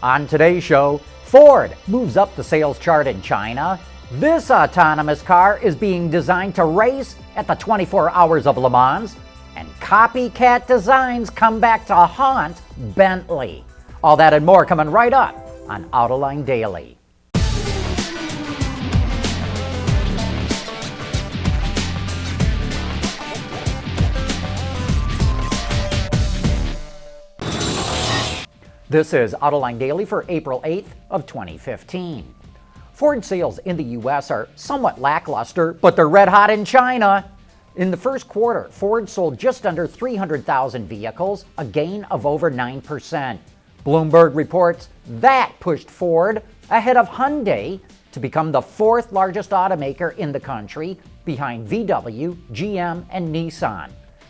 On today's show, Ford moves up the sales chart in China. This autonomous car is being designed to race at the 24 Hours of Le Mans. And copycat designs come back to haunt Bentley. All that and more coming right up on Autoline Daily. This is Autoline Daily for April 8th of 2015. Ford sales in the U.S. are somewhat lackluster, but they're red hot in China. In the first quarter, Ford sold just under 300,000 vehicles, a gain of over 9%. Bloomberg reports that pushed Ford ahead of Hyundai to become the fourth largest automaker in the country, behind VW, GM, and Nissan.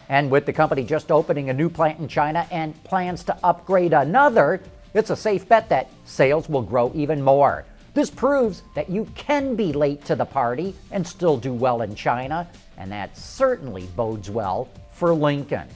And with the company just opening a new plant in China and plans to upgrade another, it's a safe bet that sales will grow even more. This proves that you can be late to the party and still do well in China, and that certainly bodes well for Lincoln.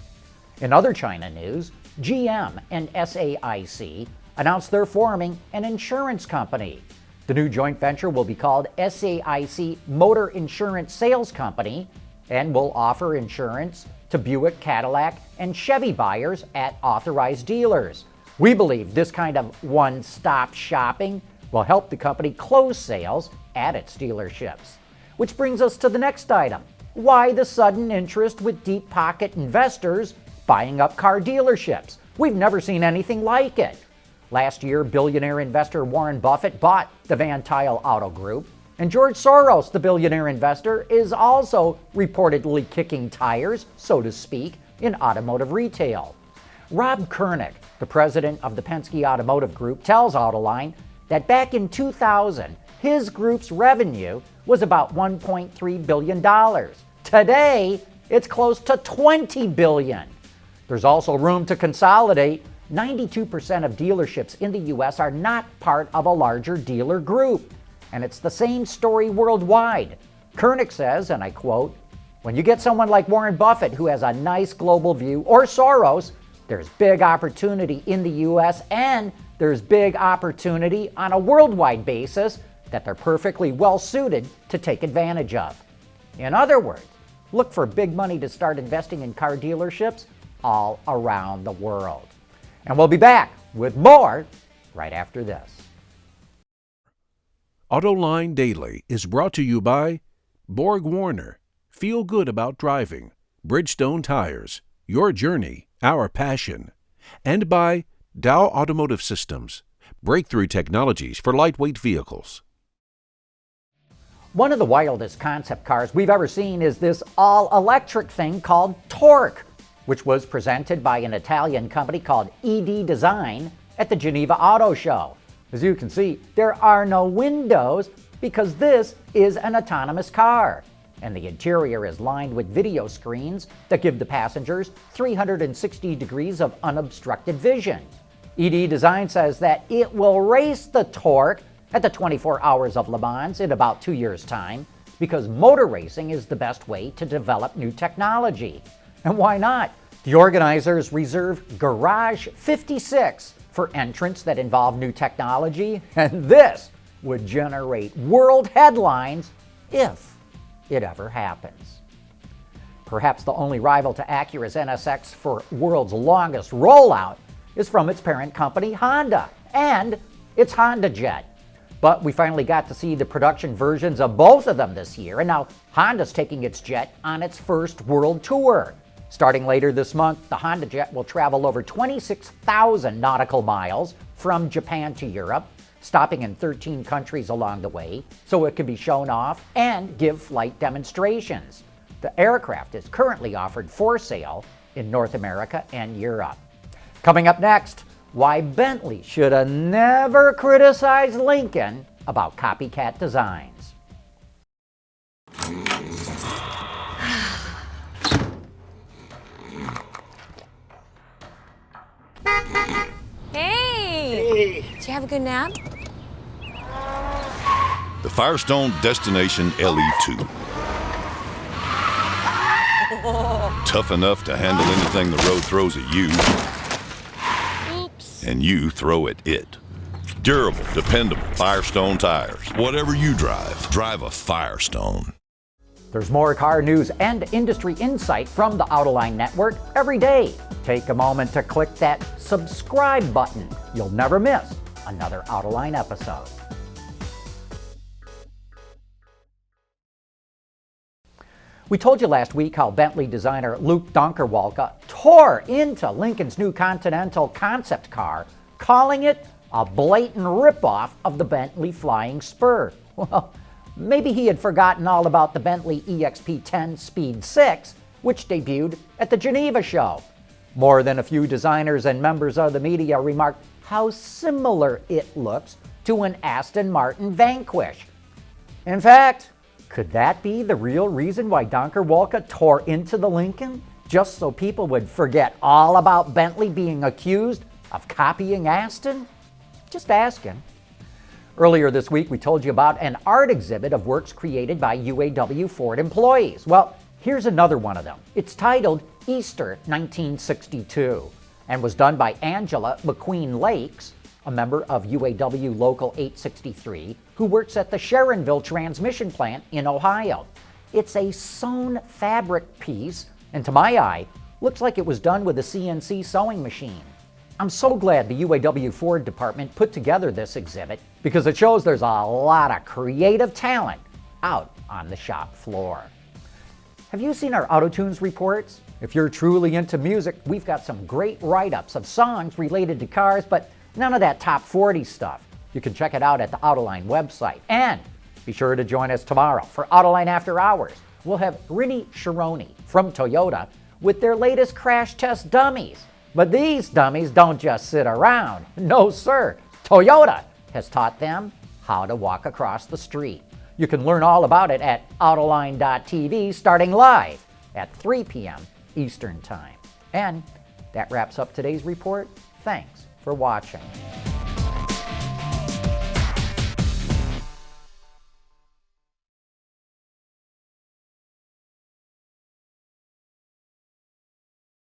In other China news, GM and SAIC announced they're forming an insurance company. The new joint venture will be called SAIC Motor Insurance Sales Company and will offer insurance to Buick, Cadillac, and Chevy buyers at authorized dealers. We believe this kind of one-stop shopping will help the company close sales at its dealerships. Which brings us to the next item. Why the sudden interest with deep-pocket investors buying up car dealerships? We've never seen anything like it. Last year, billionaire investor Warren Buffett bought the Van Tuyl Auto Group, and George Soros, the billionaire investor, is also reportedly kicking tires, so to speak, in automotive retail. Rob Kurnick, the president of the Penske Automotive Group, tells Autoline that back in 2000, his group's revenue was about $1.3 billion. Today, it's close to $20 billion. There's also room to consolidate. 92% of dealerships in the U.S. are not part of a larger dealer group. And it's the same story worldwide. Kurnick says, and I quote, "When you get someone like Warren Buffett who has a nice global view, or Soros, there's big opportunity in the U.S. and there's big opportunity on a worldwide basis that they're perfectly well suited to take advantage of." In other words, look for big money to start investing in car dealerships all around the world. And we'll be back with more right after this. Autoline Daily is brought to you by Borg Warner, Feel Good About Driving, Bridgestone Tires, Your Journey, Our Passion, and by Dow Automotive Systems, breakthrough technologies for lightweight vehicles. One of the wildest concept cars we've ever seen is this all-electric thing called Torque, which was presented by an Italian company called ED Design at the Geneva Auto Show. As you can see, there are no windows because this is an autonomous car, and the interior is lined with video screens that give the passengers 360 degrees of unobstructed vision. ED Design says that it will race the Torque at the 24 Hours of Le Mans in about 2 years' time because motor racing is the best way to develop new technology. And why not? The organizers reserve Garage 56 for entrants that involve new technology, and this would generate world headlines if it ever happens. Perhaps the only rival to Acura's NSX for world's longest rollout is from its parent company, Honda, and its HondaJet. But we finally got to see the production versions of both of them this year, and now Honda's taking its jet on its first world tour. Starting later this month, the HondaJet will travel over 26,000 nautical miles from Japan to Europe, stopping in 13 countries along the way so it can be shown off and give flight demonstrations. The aircraft is currently offered for sale in North America and Europe. Coming up next, why Bentley should have never criticized Lincoln about copycat designs. Hey! Did you have a good nap? The Firestone Destination LE2. Tough enough to handle anything the road throws at you. Oops. And you throw at it. Durable, dependable Firestone tires. Whatever you drive, drive a Firestone. There's more car news and industry insight from the Autoline network every day. Take a moment to click that subscribe button. You'll never miss another Autoline episode. We told you last week how Bentley designer Luke Donkerwalka tore into Lincoln's new Continental concept car, calling it a blatant ripoff of the Bentley Flying Spur. Well, maybe he had forgotten all about the Bentley EXP10 Speed 6, which debuted at the Geneva show. More than a few designers and members of the media remarked how similar it looks to an Aston Martin Vanquish. In fact, could that be the real reason why Donkerwalka tore into the Lincoln? Just so people would forget all about Bentley being accused of copying Aston? Just asking. Earlier this week, we told you about an art exhibit of works created by UAW-Ford employees. Well, here's another one of them. It's titled Easter 1962 and was done by Angela McQueen Lakes, a member of UAW Local 863, who works at the Sharonville transmission plant in Ohio. It's a sewn fabric piece, and to my eye, looks like it was done with a CNC sewing machine. I'm so glad the UAW Ford department put together this exhibit because it shows there's a lot of creative talent out on the shop floor. Have you seen our AutoTunes reports? If you're truly into music, we've got some great write-ups of songs related to cars, but none of that top 40 stuff. You can check it out at the Autoline website. And be sure to join us tomorrow for Autoline After Hours. We'll have Rini Sharoni from Toyota with their latest crash test dummies. But these dummies don't just sit around. No, sir. Toyota has taught them how to walk across the street. You can learn all about it at Autoline.tv starting live at 3 p.m. Eastern Time. And that wraps up today's report. Thanks for watching.